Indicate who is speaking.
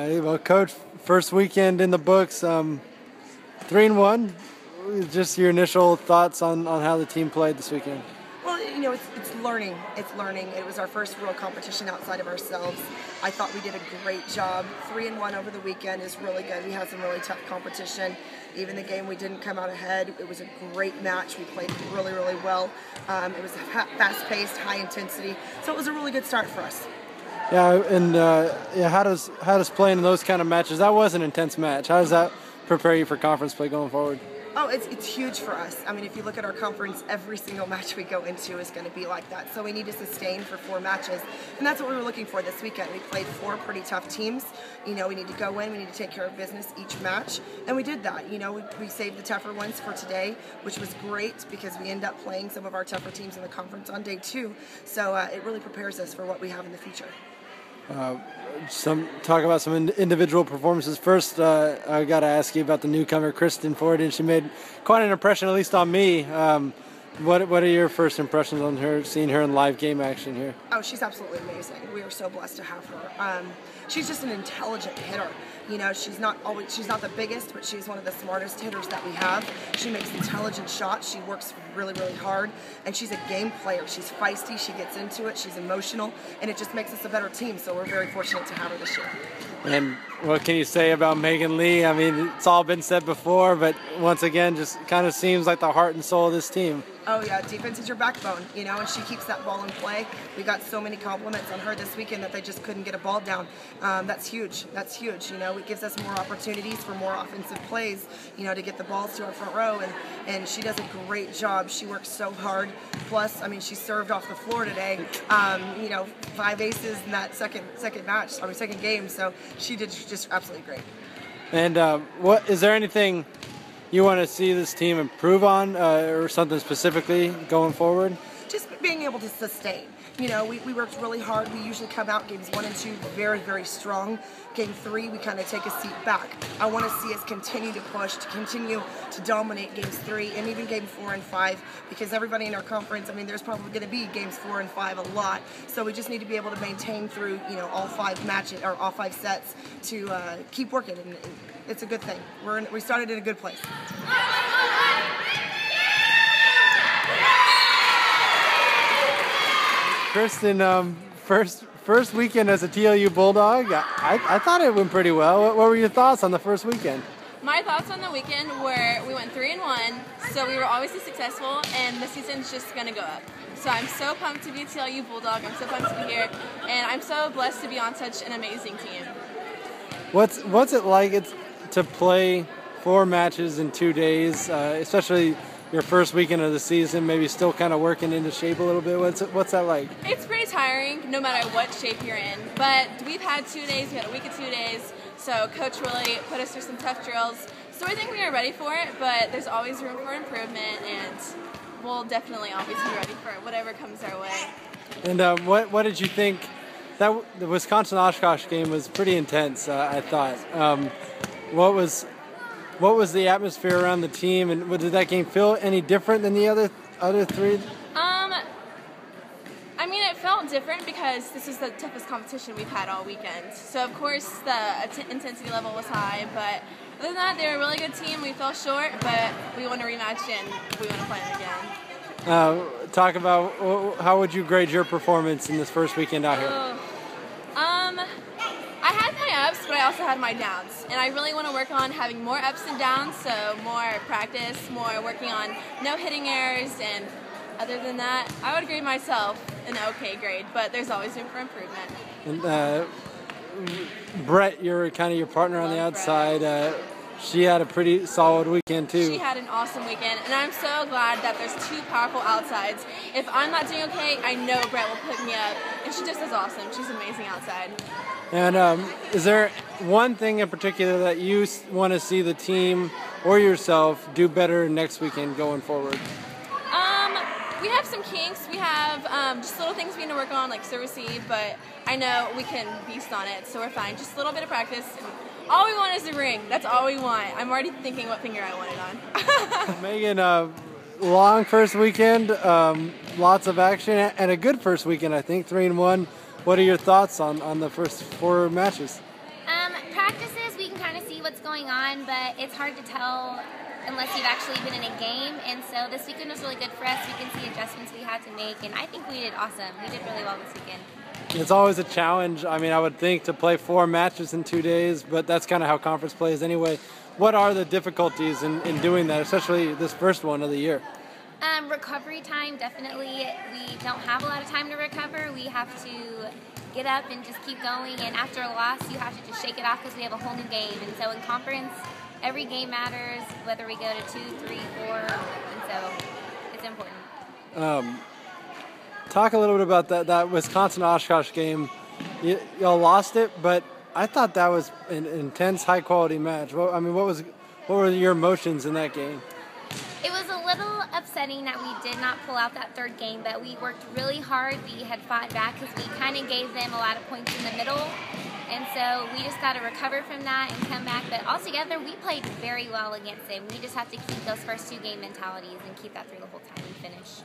Speaker 1: Well, Coach, first weekend in the books, 3-1. Just your initial thoughts on how the team played this weekend.
Speaker 2: Well, it's learning. It's learning. It was our first real competition outside of ourselves. I thought we did a great job. 3-1 over the weekend is really good. We had some really tough competition. Even the game we didn't come out ahead, it was a great match. We played really, really well. It was fast-paced, high intensity. So it was a really good start for us.
Speaker 1: Yeah, and how does playing in those kind of matches? That was an intense match. How does that prepare you for conference play going forward?
Speaker 2: Oh, it's huge for us. I mean, if you look at our conference, every single match we go into is going to be like that. So we need to sustain for 4 matches, and that's what we were looking for this weekend. We played 4 pretty tough teams. We need to go in, we need to take care of business each match, and we did that. We saved the tougher ones for today, which was great because we end up playing some of our tougher teams in the conference on day 2. So it really prepares us for what we have in the future.
Speaker 1: Talk about some individual performances. First, I got to ask you about the newcomer, Kristen Ford, and she made quite an impression, at least on me. What are your first impressions on her, seeing her in live game action here?
Speaker 2: Oh, she's absolutely amazing. We are so blessed to have her. She's just an intelligent hitter. She's not the biggest, but she's one of the smartest hitters that we have. She makes intelligent shots. She works really, really hard, and she's a game player. She's feisty. She gets into it. She's emotional, and it just makes us a better team. So we're very fortunate to have her this year.
Speaker 1: And what can you say about Megan Lee? I mean, it's all been said before, but once again, just kind of seems like the heart and soul of this team.
Speaker 2: Oh yeah, defense is your backbone, and she keeps that ball in play. We got so many compliments on her this weekend that they just couldn't get a ball down. That's huge. That's huge. It gives us more opportunities for more offensive plays, to get the balls to our front row, and she does a great job. She works so hard. Plus, I mean, she served off the floor today. 5 aces in that second game. So she did just absolutely great.
Speaker 1: And what is there anything you want to see this team improve on, or something specifically going forward?
Speaker 2: Just being able to sustain. We worked really hard. We usually come out games 1 and 2 very, very strong. Game 3, we kind of take a seat back. I want to see us continue to push, to continue to dominate games 3 and even game 4 and 5, because everybody in our conference, I mean, there's probably going to be games 4 and 5 a lot. So we just need to be able to maintain through, all 5 matches or all 5 sets to keep working, and it's a good thing. We started in a good place.
Speaker 1: Kristen, first weekend as a TLU Bulldog, I thought it went pretty well. What were your thoughts on the first weekend?
Speaker 3: My thoughts on the weekend were we went 3-1, so we were obviously successful, and the season's just going to go up. So I'm so pumped to be a TLU Bulldog. I'm so pumped to be here, and I'm so blessed to be on such an amazing team.
Speaker 1: What's it like to play 4 matches in 2 days, especially your first weekend of the season, maybe still kind of working into shape a little bit? What's that like?
Speaker 3: It's pretty tiring no matter what shape you're in, but we've had 2 days, we had a week of 2 days, so Coach really put us through some tough drills, so I think we are ready for it, but there's always room for improvement, and we'll definitely always be ready for whatever comes our way.
Speaker 1: And what did you think? The Wisconsin-Oshkosh game was pretty intense, I thought. What was the atmosphere around the team, and did that game feel any different than the other 3?
Speaker 3: I mean, it felt different because this is the toughest competition we've had all weekend. So, of course, the intensity level was high, but other than that, they're a really good team. We fell short, but we want to rematch and we want to play them again.
Speaker 1: Talk about how would you grade your performance in this first weekend out here?
Speaker 3: I had my ups, but I also had my downs, and I really want to work on having more ups and downs, so more practice, more working on no hitting errors, and other than that, I would grade myself an okay grade, but there's always room for improvement.
Speaker 1: And Brett, you're kind of your partner on the outside. She had a pretty solid weekend too.
Speaker 3: She had an awesome weekend, and I'm so glad that there's 2 powerful outsides. If I'm not doing okay, I know Brett will pick me up, and she just is awesome. She's amazing outside.
Speaker 1: And is there one thing in particular that you want to see the team or yourself do better next weekend going forward?
Speaker 3: We have some kinks. We have just little things we need to work on, like service receive, but I know we can beast on it, so we're fine. Just a little bit of practice. All we want is the ring. That's all we want. I'm already thinking what finger I want it on.
Speaker 1: Megan, long first weekend, lots of action, and a good first weekend, I think, 3-1. What are your thoughts on the first 4 matches?
Speaker 4: going on, but it's hard to tell unless you've actually been in a game. And so this weekend was really good for us. We can see adjustments we had to make, and I think we did awesome. We did really well this weekend.
Speaker 1: It's always a challenge. I mean, I would think to play 4 matches in 2 days, but that's kind of how conference plays anyway. What are the difficulties in doing that, especially this first one of the year?
Speaker 4: Recovery time, definitely. We don't have a lot of time to recover. We have to get up and just keep going, and after a loss, you have to just shake it off because we have a whole new game. And so in conference, every game matters, whether we go to 2, 3, 4, and so it's important.
Speaker 1: Talk a little bit about that Wisconsin-Oshkosh game. Y'all lost it, but I thought that was an intense, high-quality match. What were your emotions in that game?
Speaker 4: It was a little upsetting that we did not pull out that third game, but we worked really hard. We had fought back because we kind of gave them a lot of points in the middle, and so we just got to recover from that and come back. But altogether, we played very well against them. We just have to keep those first 2 game mentalities and keep that through the whole time and finish.